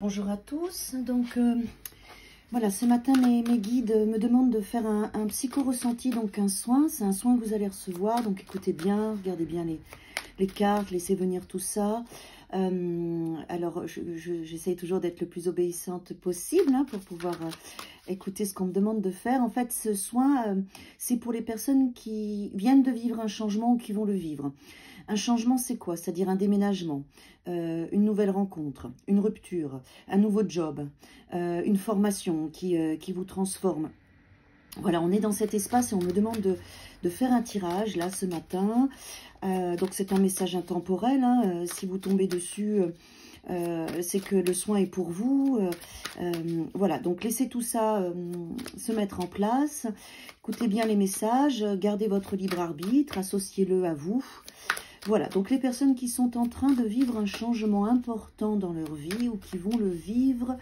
Bonjour à tous, donc voilà, ce matin mes guides me demandent de faire un psycho-ressenti, donc un soin, c'est un soin que vous allez recevoir, donc écoutez bien, regardez bien les cartes, laissez venir tout ça. Alors j'essaye toujours d'être le plus obéissante possible hein, pour pouvoir écouter ce qu'on me demande de faire. En fait ce soin c'est pour les personnes qui viennent de vivre un changement ou qui vont le vivre. Un changement, c'est quoi? C'est-à-dire un déménagement, une nouvelle rencontre, une rupture, un nouveau job, une formation qui vous transforme. Voilà, on est dans cet espace et on me demande de faire un tirage, là, ce matin. Donc, c'est un message intemporel. Hein, si vous tombez dessus, c'est que le soin est pour vous. Voilà, donc laissez tout ça se mettre en place. Écoutez bien les messages, gardez votre libre arbitre, associez-le à vous. Voilà, donc les personnes qui sont en train de vivre un changement important dans leur vie ou qui vont le vivre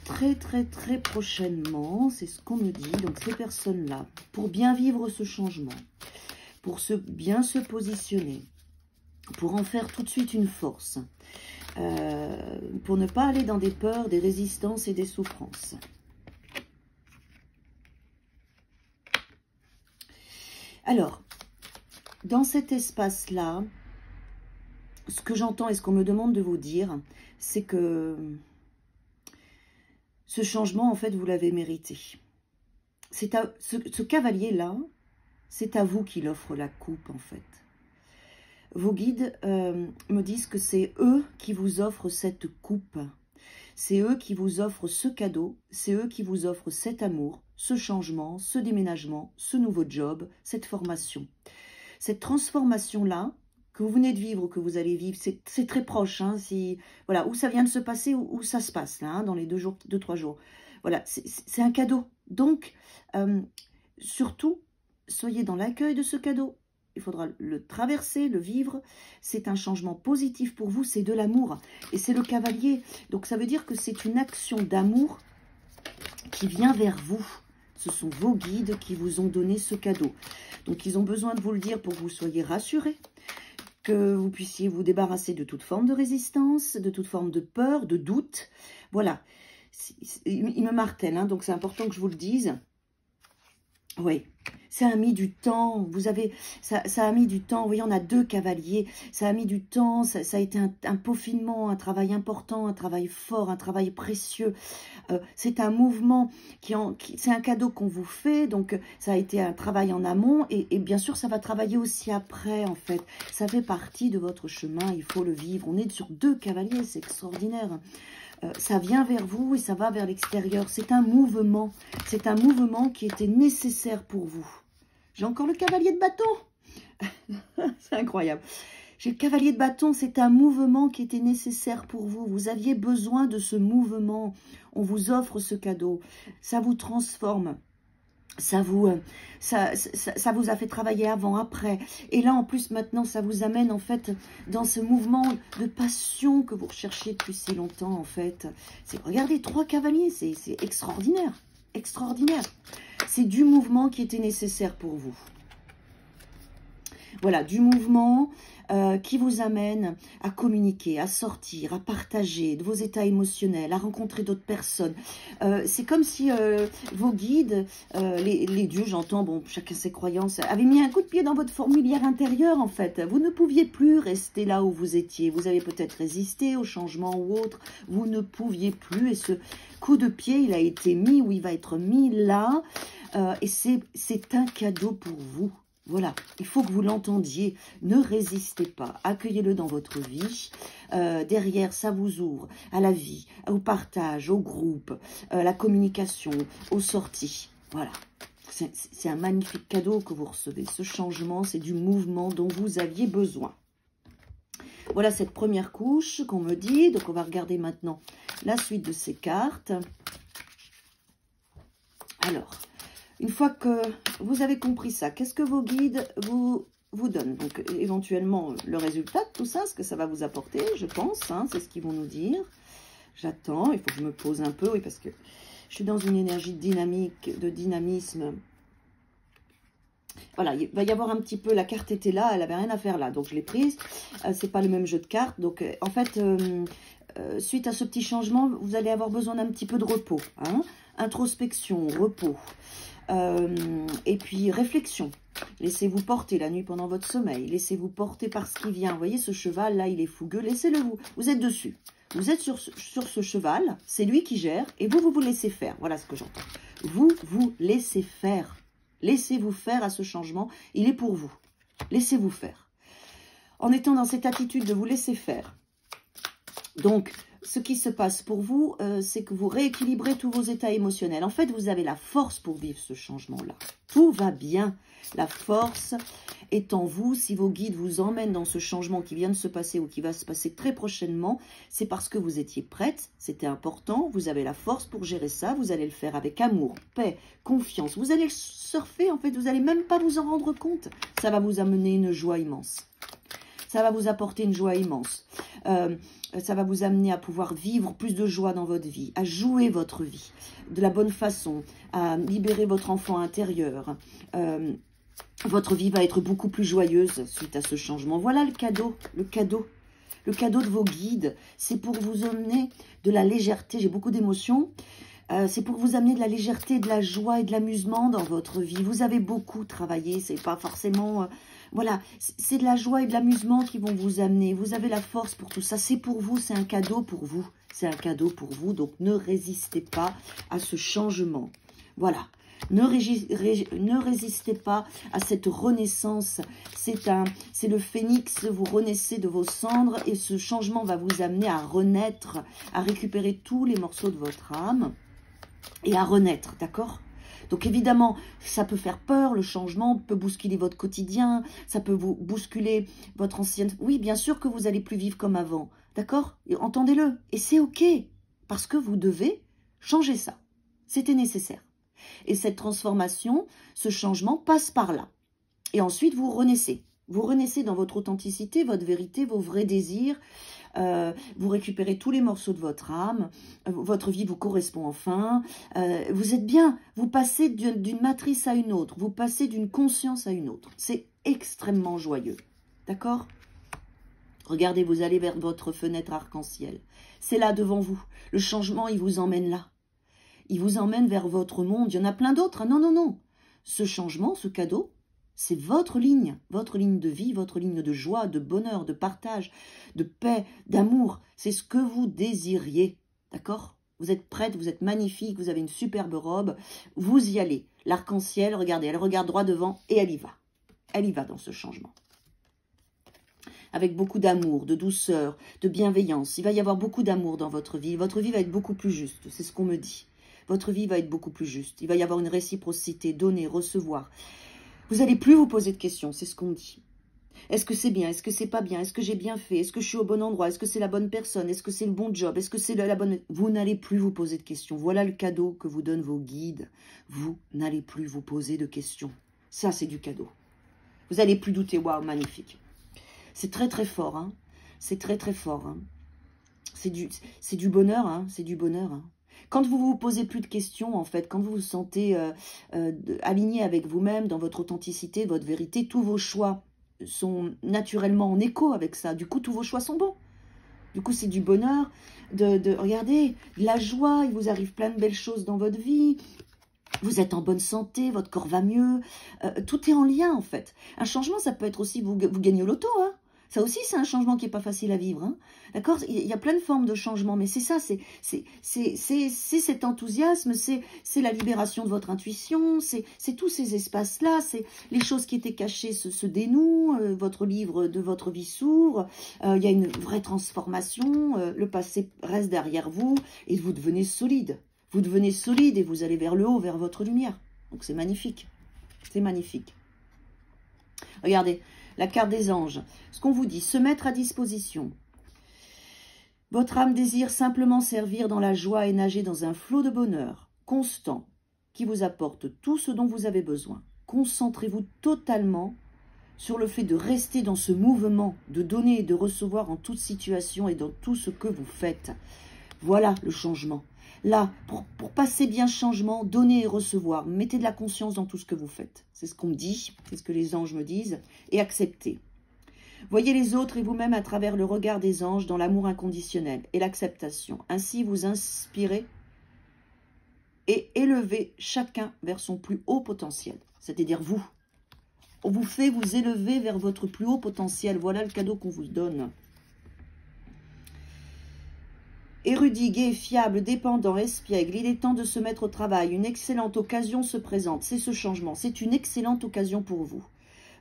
très prochainement, c'est ce qu'on me dit. Donc ces personnes-là, pour bien vivre ce changement, pour bien se positionner, pour en faire tout de suite une force, pour ne pas aller dans des peurs, des résistances et des souffrances. Alors, dans cet espace-là, ce que j'entends et ce qu'on me demande de vous dire, c'est que ce changement, en fait, vous l'avez mérité. Ce cavalier-là, c'est à vous qu'il offre la coupe, en fait. Vos guides me disent que c'est eux qui vous offrent cette coupe. C'est eux qui vous offrent ce cadeau. C'est eux qui vous offrent cet amour, ce changement, ce déménagement, ce nouveau job, cette formation. Cette transformation-là, que vous venez de vivre ou que vous allez vivre, c'est très proche. Hein, voilà, où ça vient de se passer, où ça se passe, là, hein, dans les 2-3 jours. Voilà, c'est un cadeau. Donc, surtout, soyez dans l'accueil de ce cadeau. Il faudra le traverser, le vivre. C'est un changement positif pour vous, c'est de l'amour. Et c'est le cavalier. Donc, ça veut dire que c'est une action d'amour qui vient vers vous. Ce sont vos guides qui vous ont donné ce cadeau. Donc, ils ont besoin de vous le dire pour que vous soyez rassurés, que vous puissiez vous débarrasser de toute forme de résistance, de toute forme de peur, de doute. Voilà. Il me martèle, hein, donc c'est important que je vous le dise. Oui, ça a mis du temps, ça a mis du temps, vous voyez, on a 2 cavaliers, ça a mis du temps, ça a été un peaufinement, un travail important, un travail fort, un travail précieux. C'est un mouvement, c'est un cadeau qu'on vous fait, donc ça a été un travail en amont, et bien sûr, ça va travailler aussi après, en fait. Ça fait partie de votre chemin, il faut le vivre. On est sur 2 cavaliers, c'est extraordinaire. Ça vient vers vous et ça va vers l'extérieur. C'est un mouvement qui était nécessaire pour vous. J'ai encore le cavalier de bâton. C'est incroyable. J'ai le cavalier de bâton, c'est un mouvement qui était nécessaire pour vous. Vous aviez besoin de ce mouvement. On vous offre ce cadeau. Ça vous transforme. Ça vous a fait travailler avant, après. Et là, en plus, maintenant, ça vous amène, en fait, dans ce mouvement de passion que vous recherchez depuis si longtemps, en fait. Regardez, 3 cavaliers, c'est extraordinaire. Extraordinaire. C'est du mouvement qui était nécessaire pour vous. Voilà, du mouvement qui vous amène à communiquer, à sortir, à partager de vos états émotionnels, à rencontrer d'autres personnes. C'est comme si vos guides, les dieux, j'entends, bon, chacun ses croyances, avaient mis un coup de pied dans votre fourmilière intérieure, en fait. Vous ne pouviez plus rester là où vous étiez. Vous avez peut-être résisté au changement ou autre. Vous ne pouviez plus. Et ce coup de pied, il a été mis où il va être mis là. Et c'est un cadeau pour vous. Voilà, il faut que vous l'entendiez. Ne résistez pas, accueillez-le dans votre vie. Derrière, ça vous ouvre à la vie, au partage, au groupe, à la communication, aux sorties. Voilà, c'est un magnifique cadeau que vous recevez. Ce changement, c'est du mouvement dont vous aviez besoin. Voilà cette première couche qu'on me dit. Donc, on va regarder maintenant la suite de ces cartes. Alors, une fois que vous avez compris ça, qu'est-ce que vos guides vous donnent? Donc, éventuellement, le résultat de tout ça, ce que ça va vous apporter, je pense, hein, c'est ce qu'ils vont nous dire. J'attends, il faut que je me pose un peu, oui, parce que je suis dans une énergie dynamique, de dynamisme. Voilà, il va y avoir un petit peu, la carte était là, elle n'avait rien à faire là, donc je l'ai prise. C'est pas le même jeu de cartes, donc en fait... suite à ce petit changement, vous allez avoir besoin d'un petit peu de repos. Hein, introspection, repos. Et puis réflexion. Laissez-vous porter la nuit pendant votre sommeil. Laissez-vous porter par ce qui vient. Vous voyez ce cheval là, il est fougueux. Laissez-le vous. Vous êtes dessus. Vous êtes sur ce cheval. C'est lui qui gère. Et vous vous laissez faire. Voilà ce que j'entends. Vous laissez faire. Laissez-vous faire à ce changement. Il est pour vous. Laissez-vous faire. En étant dans cette attitude de vous laisser faire. Donc, ce qui se passe pour vous, c'est que vous rééquilibrez tous vos états émotionnels. En fait, vous avez la force pour vivre ce changement-là. Tout va bien. La force est en vous. Si vos guides vous emmènent dans ce changement qui vient de se passer ou qui va se passer très prochainement, c'est parce que vous étiez prête, c'était important, vous avez la force pour gérer ça, vous allez le faire avec amour, paix, confiance. Vous allez le surfer, en fait, vous n'allez même pas vous en rendre compte. Ça va vous amener une joie immense. Ça va vous apporter une joie immense. Ça va vous amener à pouvoir vivre plus de joie dans votre vie, à jouer votre vie de la bonne façon, à libérer votre enfant intérieur. Votre vie va être beaucoup plus joyeuse suite à ce changement. Voilà le cadeau, le cadeau. Le cadeau de vos guides, c'est pour vous amener de la légèreté. J'ai beaucoup d'émotions. C'est pour vous amener de la légèreté, de la joie et de l'amusement dans votre vie. Vous avez beaucoup travaillé, c'est pas forcément... voilà, c'est de la joie et de l'amusement qui vont vous amener. Vous avez la force pour tout ça. C'est pour vous, c'est un cadeau pour vous. C'est un cadeau pour vous, donc ne résistez pas à ce changement. Voilà. Ne résistez pas à cette renaissance. C'est le phénix, vous renaissez de vos cendres et ce changement va vous amener à renaître, à récupérer tous les morceaux de votre âme et à renaître, d'accord ? Donc évidemment, ça peut faire peur, le changement peut bousculer votre quotidien, ça peut vous bousculer votre ancienne... Oui, bien sûr que vous allez plus vivre comme avant, d'accord ? Entendez-le, et c'est ok, parce que vous devez changer ça. C'était nécessaire. Et cette transformation, ce changement passe par là. Et ensuite, vous renaissez. Vous renaissez dans votre authenticité, votre vérité, vos vrais désirs. Vous récupérez tous les morceaux de votre âme. Votre vie vous correspond enfin. Vous êtes bien. Vous passez d'une matrice à une autre. Vous passez d'une conscience à une autre. C'est extrêmement joyeux. D'accord ? Regardez, vous allez vers votre fenêtre arc-en-ciel. C'est là devant vous. Le changement, il vous emmène là. Il vous emmène vers votre monde. Il y en a plein d'autres. Non, non, non. Ce changement, ce cadeau, c'est votre ligne de vie, votre ligne de joie, de bonheur, de partage, de paix, d'amour. C'est ce que vous désiriez. D'accord ? Vous êtes prête, vous êtes magnifique, vous avez une superbe robe. Vous y allez. L'arc-en-ciel, regardez, elle regarde droit devant et elle y va. Elle y va dans ce changement. Avec beaucoup d'amour, de douceur, de bienveillance. Il va y avoir beaucoup d'amour dans votre vie. Votre vie va être beaucoup plus juste. C'est ce qu'on me dit. Votre vie va être beaucoup plus juste. Il va y avoir une réciprocité, donner, recevoir. Vous n'allez plus vous poser de questions, c'est ce qu'on dit. Est-ce que c'est bien? Est-ce que c'est pas bien? Est-ce que j'ai bien fait? Est-ce que je suis au bon endroit? Est-ce que c'est la bonne personne? Est-ce que c'est le bon job? Est-ce que c'est la bonne... Vous n'allez plus vous poser de questions. Voilà le cadeau que vous donnent vos guides. Vous n'allez plus vous poser de questions. Ça, c'est du cadeau. Vous n'allez plus douter. Waouh, magnifique. C'est très, très fort. Hein. C'est très, très fort. Hein. C'est du bonheur. Hein. C'est du bonheur. Hein. Quand vous vous posez plus de questions, en fait, quand vous vous sentez aligné avec vous-même, dans votre authenticité, votre vérité, tous vos choix sont naturellement en écho avec ça. Du coup, tous vos choix sont bons. Du coup, c'est du bonheur, regardez, de la joie, il vous arrive plein de belles choses dans votre vie. Vous êtes en bonne santé, votre corps va mieux. Tout est en lien, en fait. Un changement, ça peut être aussi, vous gagnez au loto, hein. Ça aussi, c'est un changement qui n'est pas facile à vivre. Hein. D'accord ? Il y a plein de formes de changement, mais c'est ça, c'est cet enthousiasme, c'est la libération de votre intuition, c'est tous ces espaces-là, c'est les choses qui étaient cachées se dénouent, votre livre de votre vie s'ouvre, il y a une vraie transformation, le passé reste derrière vous, et vous devenez solide. Vous devenez solide et vous allez vers le haut, vers votre lumière. Donc c'est magnifique. C'est magnifique. Regardez. La carte des anges, ce qu'on vous dit, se mettre à disposition. Votre âme désire simplement servir dans la joie et nager dans un flot de bonheur constant qui vous apporte tout ce dont vous avez besoin. Concentrez-vous totalement sur le fait de rester dans ce mouvement, de donner et de recevoir en toute situation et dans tout ce que vous faites. Voilà le changement. Là, pour passer bien ce changement, donner et recevoir. Mettez de la conscience dans tout ce que vous faites. C'est ce qu'on me dit, c'est ce que les anges me disent. Et acceptez. Voyez les autres et vous-même à travers le regard des anges dans l'amour inconditionnel et l'acceptation. Ainsi, vous inspirez et élevez chacun vers son plus haut potentiel, c'est-à-dire vous. On vous fait vous élever vers votre plus haut potentiel. Voilà le cadeau qu'on vous donne. Érudit, gai, fiable, dépendant, espiègle, il est temps de se mettre au travail. Une excellente occasion se présente. C'est ce changement. C'est une excellente occasion pour vous.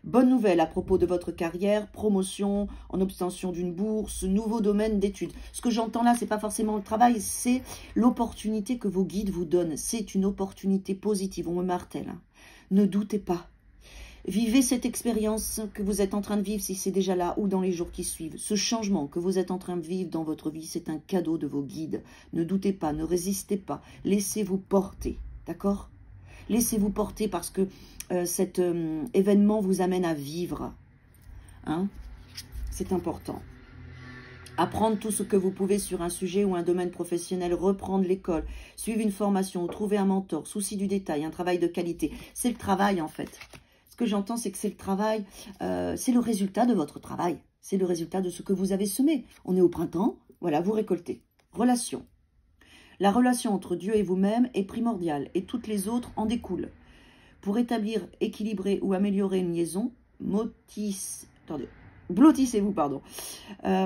Bonne nouvelle à propos de votre carrière, promotion, en obtention d'une bourse, nouveau domaine d'études. Ce que j'entends là, ce n'est pas forcément le travail, c'est l'opportunité que vos guides vous donnent. C'est une opportunité positive, on me martèle. Ne doutez pas. Vivez cette expérience que vous êtes en train de vivre, si c'est déjà là, ou dans les jours qui suivent. Ce changement que vous êtes en train de vivre dans votre vie, c'est un cadeau de vos guides. Ne doutez pas, ne résistez pas. Laissez-vous porter, d'accord? Laissez-vous porter parce que cet événement vous amène à vivre. Hein? C'est important. Apprendre tout ce que vous pouvez sur un sujet ou un domaine professionnel, reprendre l'école, suivre une formation, trouver un mentor, souci du détail, un travail de qualité. C'est le travail en fait. Ce que j'entends, c'est que c'est le travail, c'est le résultat de votre travail. C'est le résultat de ce que vous avez semé. On est au printemps, voilà, vous récoltez. Relation. La relation entre Dieu et vous-même est primordiale et toutes les autres en découlent. Pour établir, équilibrer ou améliorer une liaison, blottissez-vous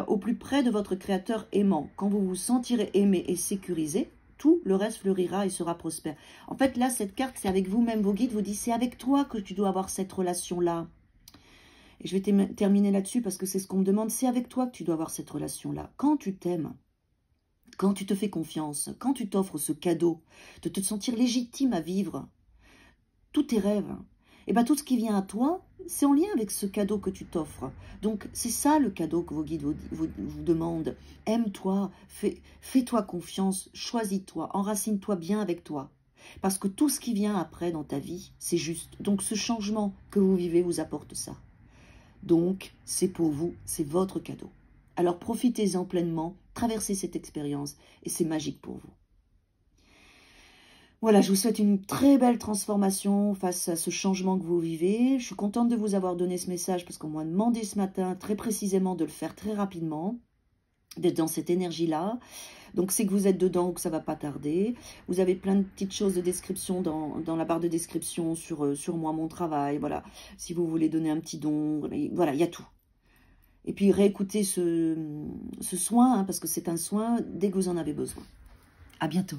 au plus près de votre Créateur aimant. Quand vous vous sentirez aimé et sécurisé, tout le reste fleurira et sera prospère. En fait, là, cette carte, c'est avec vous-même. Vos guides vous disent, c'est avec toi que tu dois avoir cette relation-là. Et je vais terminer là-dessus parce que c'est ce qu'on me demande. C'est avec toi que tu dois avoir cette relation-là. Quand tu t'aimes, quand tu te fais confiance, quand tu t'offres ce cadeau de te sentir légitime à vivre tous tes rêves, et bien tout ce qui vient à toi, c'est en lien avec ce cadeau que tu t'offres. Donc c'est ça le cadeau que vos guides vous demandent. Aime-toi, fais-toi confiance, choisis-toi, enracine-toi bien avec toi. Parce que tout ce qui vient après dans ta vie, c'est juste. Donc ce changement que vous vivez vous apporte ça. Donc c'est pour vous, c'est votre cadeau. Alors profitez-en pleinement, traversez cette expérience et c'est magique pour vous. Voilà, je vous souhaite une très belle transformation face à ce changement que vous vivez. Je suis contente de vous avoir donné ce message parce qu'on m'a demandé ce matin très précisément de le faire très rapidement, d'être dans cette énergie-là. Donc c'est que vous êtes dedans ou que ça ne va pas tarder. Vous avez plein de petites choses de description dans la barre de description sur moi, mon travail. Voilà, si vous voulez donner un petit don, voilà, il y a tout. Et puis réécoutez ce soin, hein, parce que c'est un soin dès que vous en avez besoin. À bientôt.